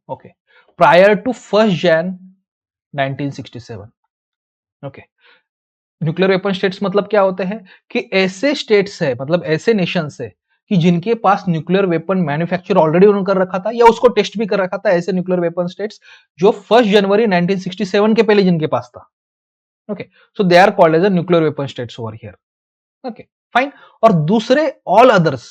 okay, prior to 1st Jan 1967. okay, nuclear weapon states मतलब क्या होते हैं? कि ऐसे स्टेट्स है, मतलब ऐसे नेशंस है कि जिनके पास न्यूक्लियर वेपन मैन्युफैक्चर ऑलरेडी उन्होंने कर रखा था या उसको टेस्ट भी कर रखा था। ऐसे न्यूक्लियर वेपन स्टेट्स जो 1 जनवरी 1967 के पहले जिनके पास था। Okay, so they are called as a nuclear weapon states over here. Okay, fine. और दूसरे ऑल अदर्स,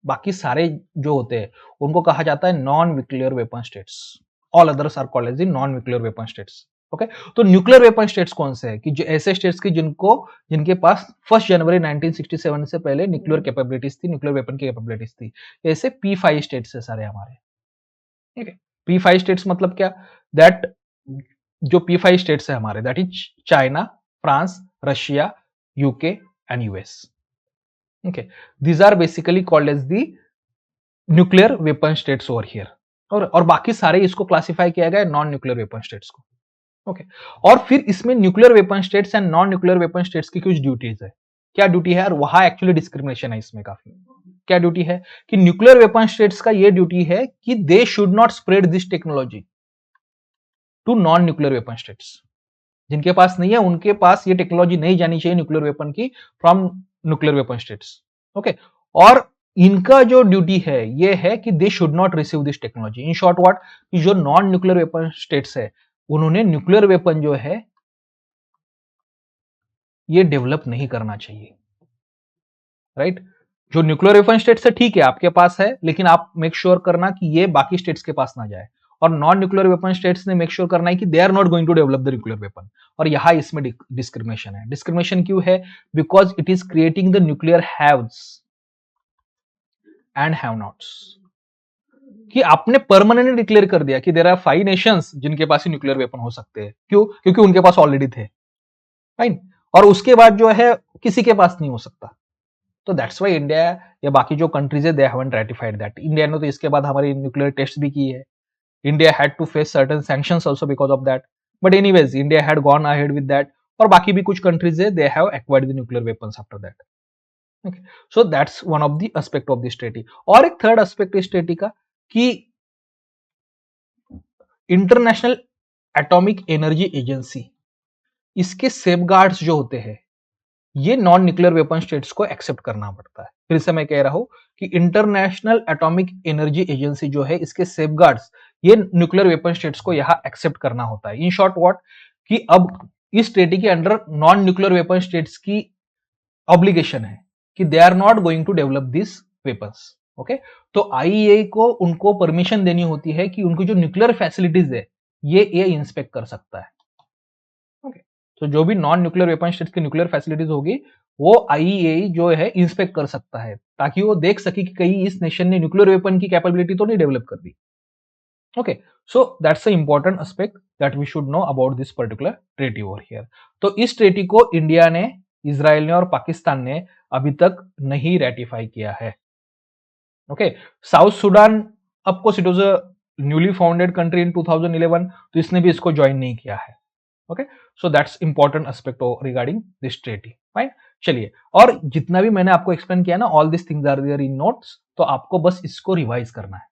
बाकी सारे जो होते हैं उनको कहा जाता है non nuclear weapon states. All others are called as the non nuclear weapon states. Okay, तो न्यूक्लियर वेपन स्टेट्स कौन से हैं? कि जो ऐसे स्टेट्स की जिनके पास 1 जनवरी 1967 से पहले न्यूक्लियर कैपेबिलिटीज थी, न्यूक्लियर वेपन की कैपेबिलिटीज थी। ऐसे P5 स्टेट्स है सारे हमारे। ठीक है, P5 स्टेट्स मतलब क्या? दैट जो P5 स्टेट्स है हमारे, that is China, France, Russia, UK and US. Okay, these are basically called as the nuclear weapon states over here. और बाकी सारे इसको क्लासिफाई किया गया है नॉन न्यूक्लियर वेपन स्टेट्स को। ओके, और फिर इसमें nuclear weapon states and non nuclear weapon states की कुछ ड्यूटीज है। क्या ड्यूटी है? और वहां एक्चुअली डिस्क्रिमिनेशन है इसमें काफी। क्या ड्यूटी है? कि न्यूक्लियर वेपन स्टेट्स का ये ड्यूटी है कि they should not spread this technology to non nuclear weapon states. जिनके पास नहीं है उनके पास ये टेक्नोलॉजी नहीं जानी चाहिए न्यूक्लियर वेपन की from nuclear weapon states. Okay, और इनका जो ड्यूटी है ये है कि they should not receive this technology. In short what, कि जो नॉन न्यूक्लियर वेपन स्टेट्स है उन्होंने न्यूक्लियर वेपन जो है ये डेवलप नहीं करना चाहिए, राइट। जो न्यूक्लियर वेपन स्टेट्स है ठीक है आपके पास है, लेकिन आप मेक श्योर करना कि ये बाकी स्टेट्स के पास ना जाए। और नॉन न्यूक्लियर वेपन स्टेट्स ने मेक श्योर करना है कि they are not going to develop the nuclear weapon. और यहां इसमें डिस्क्रिमिनेशन है। डिस्क्रिमिनेशन क्यों है? Because it is creating the nuclear haves and have nots. कि आपने परमानेंटली डिक्लेयर कर दिया कि देयर आर 5 नेशंस जिनके पास ही न्यूक्लियर वेपन हो सकते हैं। क्यों? क्योंकि उनके पास ऑलरेडी थे, राइट। और उसके बाद जो है किसी के पास नहीं हो सकता। तो दैट्स वाई इंडिया या बाकी जो कंट्रीज है they haven't ratified that. India ने तो इसके बाद हमारी न्यूक्लियर टेस्ट भी की है। India had to face certain sanctions also because of that, but anyways India had gone ahead with that. और बाकी भी कुछ कंट्रीज है they have acquired the nuclear weapons after that. Okay, so that's one of the aspect of this treaty. और एक third aspect इस treaty का कि इंटरनेशनल एटॉमिक एनर्जी एजेंसी, इसके सेफगार्ड्स जो होते हैं ये नॉन न्यूक्लियर वेपन स्टेट्स को एक्सेप्ट करना पड़ता है। फिर से मैं कह रहा हूं कि इंटरनेशनल एटॉमिक एनर्जी एजेंसी जो है इसके सेफगार्ड्स ये न्यूक्लियर वेपन स्टेट्स को यहां एक्सेप्ट करना होता है। इन शॉर्ट व्हाट, कि अब इस ट्रीटी के under non nuclear weapon states की ऑब्लिगेशन है कि they are not going to develop this weapons. Okay, तो आईईए को उनको परमिशन देनी होती है कि उनकी जो न्यूक्लियर फैसिलिटीज है ये इंस्पेक्ट कर सकता है। ओके, तो जो भी नॉन न्यूक्लियर वेपन स्टेट्स की न्यूक्लियर फैसिलिटीज होगी वो आईईए जो है इंस्पेक्ट कर सकता है, ताकि वो देख सके कि कहीं इस नेशन ने न्यूक्लियर वेपन की कैपेबिलिटी तो नहीं डेवलप कर दी। Okay, so that's a important aspect that we should know about this particular treaty over here. तो इस ट्रीटी को इंडिया ने, इजराइल ने और पाकिस्तान ने अभी तक नहीं रेटिफाई किया है। Okay, South Sudan of course it was a newly founded country in 2011, तो इसने भी इसको ज्वाइन नहीं किया है। Okay, so that's important aspect regarding this treaty, fine. चलिए, और जितना भी मैंने आपको एक्सप्लेन किया ना, all this things are there in notes, तो आपको बस इसको रिवाइज करना है।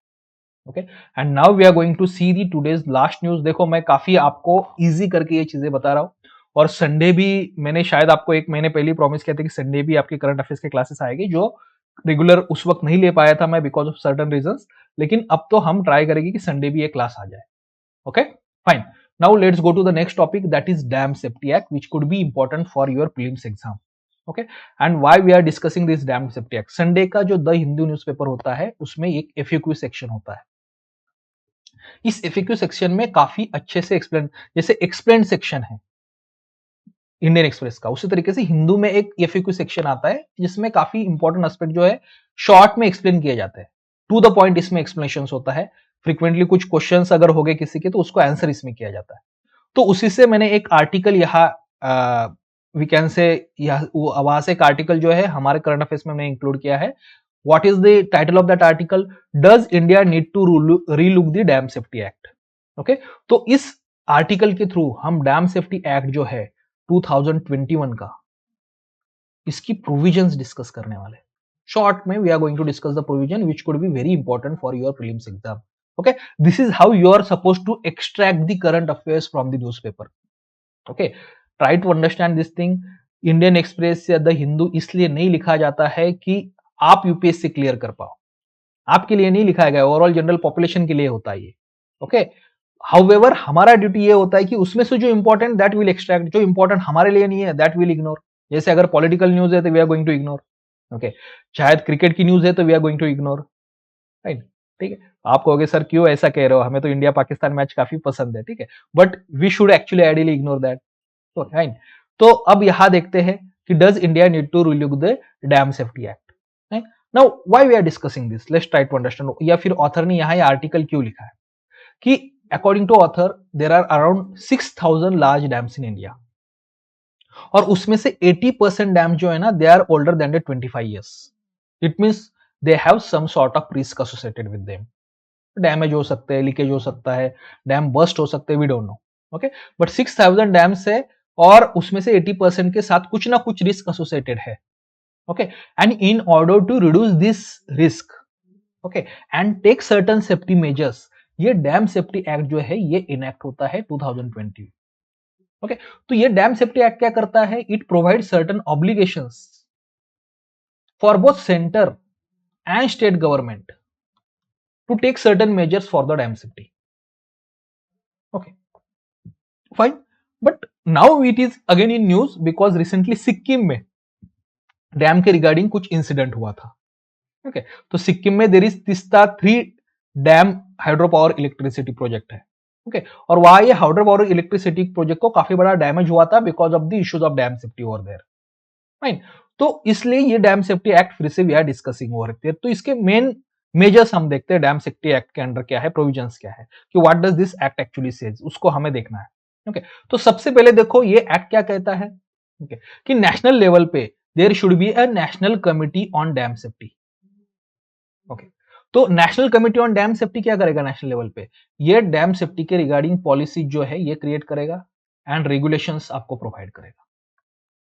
Okay, and now we are going to see the today's last news. देखो मैं काफी आपको इजी करके ये चीजें बता रहा हूं, और संडे भी मैंने शायद आपको एक महीने पहले प्रॉमिस किया था कि संडे भी आपके करंट अफेयर्स के क्लासेस आएगी, जो रेगुलर उस वक्त नहीं ले पाया था मैं बिकॉज ऑफ सर्टन रीजंस, लेकिन अब तो हम ट्राई करेंगे कि संडे भी ये क्लास आ जाए। Okay, fine. Now let's go to the next topic, that is Dam Safety Act, which could be important for your prelims exam. Okay, and why we are discussing this Dam Safety Act? Sunday का जो the Hindu newspaper होता है उसमें एक FAQ section होता है। इस FAQ section में काफी अच्छे से एक्सप्लेन, जैसे एक्सप्लेन सेक्शन है इंडियन एक्सप्रेस का, उसी तरीके से हिंदू में एक FAQ सेक्शन आता है जिसमें काफी इंपॉर्टेंट एस्पेक्ट जो है शॉर्ट में एक्सप्लेन किए जाते हैं। टू द पॉइंट इसमें एक्सप्लेनेशन होता है। फ्रिक्वेंटली कुछ क्वेश्चंस अगर हो गए किसी के तो उसको आंसर इसमें किया जाता है। तो उसी से मैंने एक आर्टिकल यहाँ वी कैन से, वहां से एक आर्टिकल जो है हमारे करंट अफेयर्स में मैंने इंक्लूड किया है। What is the title of that article? Does India need to relook the dam safety act? Okay, तो इस आर्टिकल के थ्रू हम डैम सेफ्टी एक्ट जो है 2021 का, इसकी प्रोविजंस डिस्कस करने वाले। शॉर्ट में we are going to discuss the provision which could be very important for your prelims exam. Okay, this is how you are supposed to extract the current affairs from the newspaper. Okay, try to understand this thing. Indian express या the Hindu इसलिए नहीं लिखा जाता है कि आप UPSC clear कर पाओ, आपके लिए नहीं लिखा गया, ओवरऑल जनरल पॉपुलेशन के लिए होता है ये। ओके, हाउएवर हमारा ड्यूटी ये होता है कि उसमें से जो इंपॉर्टेंट दैट विल एक्सट्रैक्ट, जो इंपॉर्टेंट हमारे लिए नहीं है दैट विल इग्नोर। जैसे अगर पॉलिटिकल न्यूज है तो we are going to ignore. Okay, शायद क्रिकेट की न्यूज है तो we are going to ignore, right. ठीक है, आप कहोगे सर क्यों ऐसा कह रहे हो, हमें तो इंडिया पाकिस्तान मैच काफी पसंद है, ठीक है, but we should actually ideally ignore that, right. तो अब यहां देखते हैं कि does India need to relook the dam safety act, right. Now why we are discussing this, let's try to understand, या फिर ऑथर ने यहां ये आर्टिकल क्यों लिखा है कि according to author there are around 6000 large dams in India, और उसमें से 80% डैम जो है ना they are older than 25 years. It means they have some sort of risk associated with them. Damage हो सकते हैं, लीकेज हो सकता है, डैम बस्ट हो सकते हैं, we don't know. Okay, but 6000 dams है और उसमें से 80% के साथ कुछ ना कुछ रिस्क एसोसिएटेड है। Okay, and in order to reduce this risk, okay, and take certain safety measures, ये डैम सेफ्टी एक्ट जो है ये इनेक्ट होता है 2020। ओके, तो ये डैम सेफ्टी एक्ट क्या करता है? It provide certain obligations for both centre and state government to take certain measures for the dam safety. Okay, fine. But now it is again in news because recently Sikkim में dam के regarding कुछ incident हुआ था. Okay, तो सिक्किम में there is Teesta 3 dam hydro power electricity project है. Okay, और वहां ये हाइड्रो पावर इलेक्ट्रिसिटी प्रोजेक्ट को काफी बड़ा डैमेज हुआ था because of the issues of dam safety over there. Fine, तो इसलिए ये डैम सेफ्टी एक्ट फिर से we are discussing over here. तो इसके मेन मेजर्स हम देखते हैं डैम सेफ्टी एक्ट के अंडर क्या है, प्रोविजंस क्या है, कि what does this act actually says, उसको हमें देखना है. ओके, तो सबसे पहले देखो ये एक्ट क्या कहता है. ओके, कि नेशनल लेवल पे there should be a national committee on dam safety. Okay, तो national committee on dam safety क्या करेगा नेशनल लेवल पे? ये डैम सेफ्टी के रिगार्डिंग पॉलिसी जो है ये क्रिएट करेगा एंड रेगुलेशंस आपको प्रोवाइड करेगा.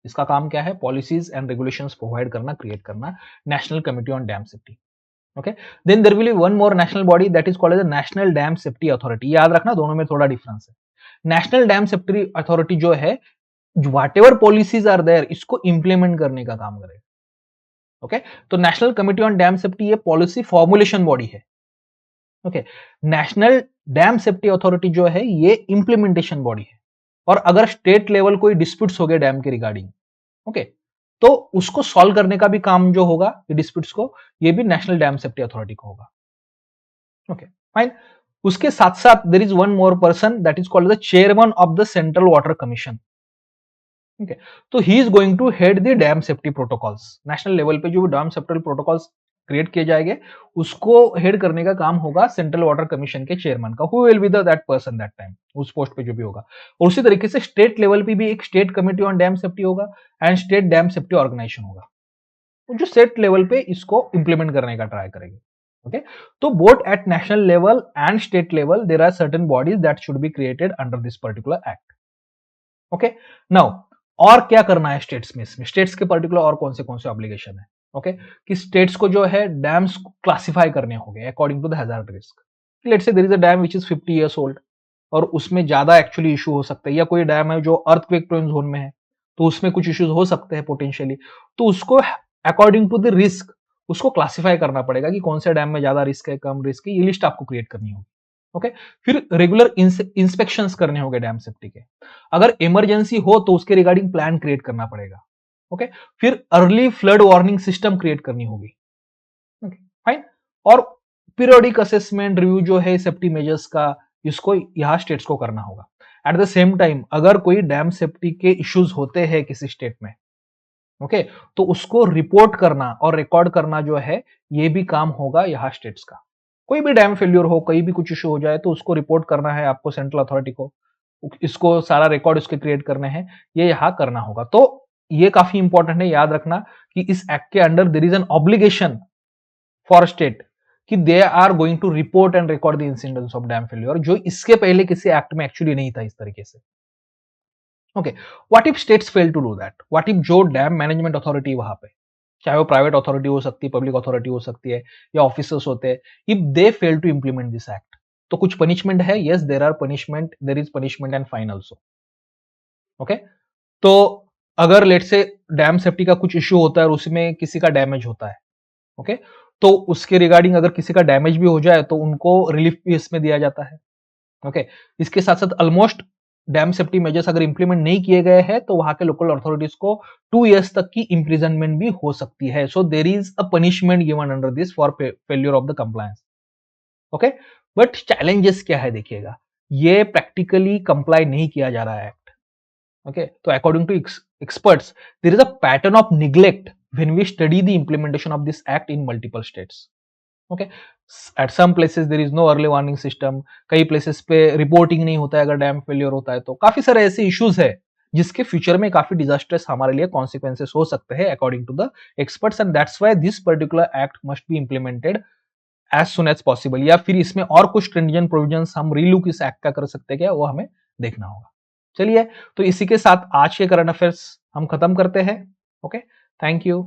इसका काम क्या है? पॉलिसीज एंड रेगुलेशंस प्रोवाइड करना, क्रिएट करना. National committee on dam safety. Okay, then there will be one more national body that is called as national dam safety authority. याद रखना दोनों में थोड़ा डिफरेंस है. नेशनल डैम सेफ्टी अथॉरिटी जो है, whatever policies are there इसको implement करने का काम करेगा. ओके, तो national committee on dam safety ये पॉलिसी फॉर्मुलेशन बॉडी है. Okay, national dam safety authority जो है ये इंप्लीमेंटेशन बॉडी है. और अगर स्टेट लेवल कोई डिस्प्यूट्स हो गए डैम के रिगार्डिंग, ओके, तो उसको सॉल्व करने का भी काम जो होगा ये डिस्प्यूट्स को, ये भी नेशनल डैम सेफ्टी अथॉरिटी को होगा. Okay, fine. उसके साथ साथ there is one more person that is called the chairman of the central water commission. Okay, तो he is going to head the dam safety protocols. National level पे जो dam safety protocols create किए जाएंगे उसको head करने का काम होगा सेंट्रल वाटर कमीशन के चेयरमैन का. Who will be that person that time, उस पोस्ट पे जो भी होगा. और उसी तरीके से स्टेट लेवल पे भी एक state committee on dam safety होगा and state dam safety organisation होगा जो स्टेट लेवल पे इसको इंप्लीमेंट करने का ट्राई करेंगे. ओके, तो both at national level and state level there are certain bodies that should be created under this particular act. Okay, now और क्या करना है स्टेट्स में? इसमें स्टेट्स के पर्टिकुलर और कौन से ऑब्लिगेशन है? ओके, कि स्टेट्स को जो है डैम्स क्लासिफाई करने होंगे according to the hazard risk. Let's say there is a dam which is 50 years old और उसमें ज्यादा एक्चुअली इशू हो सकता है, या कोई डैम है जो अर्थक्वेक प्रोन जोन में है तो उसमें कुछ इश्यूज हो सकते हैं पोटेंशियली. तो उसको अकॉर्डिंग टू द रिस्क उसको क्लासिफाई करना पड़ेगा कि कौन से डैम में ज्यादा रिस्क है, कम रिस्क है. ये लिस्ट आपको क्रिएट करनी होगी. ओके, फिर रेगुलर इंस्पेक्शंस करने होंगे डैम सेफ्टी के. अगर इमरजेंसी हो तो उसके रिगार्डिंग प्लान क्रिएट करना पड़ेगा. ओके, फिर early flood warning system create करनी होगी. Okay, fine. और पीरियोडिक असेसमेंट रिव्यू जो है सेफ्टी मेजर्स का, इसको यहां स्टेट्स को करना होगा. एट द सेम टाइम अगर कोई डैम सेफ्टी के इश्यूज होते हैं किसी स्टेट में, ओके, तो उसको रिपोर्ट करना और रिकॉर्ड करना जो है ये भी काम होगा यहां स्टेट्स का. कोई भी डैम फेल्यूर हो, कहीं भी कुछ इश्यू हो जाए तो उसको रिपोर्ट करना है आपको सेंट्रल अथॉरिटी को. इसको सारा रिकॉर्ड इसके क्रिएट करने हैं, ये यहां करना होगा. तो ये काफी इंपॉर्टेंट है, याद रखना कि इस एक्ट के under there is an obligation for state कि they are going to report and record the incidents of dam failure, जो इसके पहले किसी एक्ट में एक्चुअली नहीं था इस तरीके से. Okay, what if states fail to do that? What if जो डैम मैनेजमेंट अथॉरिटी वहां पे, चाहे वो प्राइवेट अथॉरिटी हो सकती है, पब्लिक अथॉरिटी हो सकती है, या ऑफिसर्स होते हैं, if they fail to implement this act, तो कुछ पनिशमेंट है. Yes, there are punishment, there is punishment and fine also. Okay, तो अगर लेट से डैम सेफ्टी का कुछ इश्यू होता है और उसमें किसी का डैमेज होता है, ओके, तो उसके रिगार्डिंग अगर किसी का डैमेज भी हो जाए तो उनको रिलीफ भी इसमें दिया जाता है. ओके, इसके साथ साथ ऑलमोस्ट डैम सेफ्टी मेजर्स अगर इंप्लीमेंट नहीं किए गए हैं तो वहां के लोकल अथॉरिटीज को 2 इयर्स तक की इंप्रिजनमेंट भी हो सकती है. So there is a punishment given under this for failure of the compliance. Okay, but challenges क्या है देखिएगा, ये प्रैक्टिकली कंप्लाई नहीं किया जा रहा है एक्ट. ओके, तो according to experts there is a pattern of neglect when we study the implementation of this act in multiple states. Okay, at some places there is no early warning system, कई places पे reporting नहीं होता है अगर dam failure होता है. तो काफी सारे ऐसे इश्यूज है जिसके फ्यूचर में काफी डिजास्टर्स हमारे लिए कॉन्सिक्वेंसेस हो सकते हैं according to the experts. And that's why this particular act must be implemented as soon as possible. या फिर इसमें और कुछ स्ट्रिंजेंट प्रोविजंस हम रीलुक इस एक्ट का कर सकते हैं क्या, वो हमें देखना होगा. चलिए, तो इसी के साथ आज के करंट अफेयर्स हम खत्म करते हैं. Okay, thank you.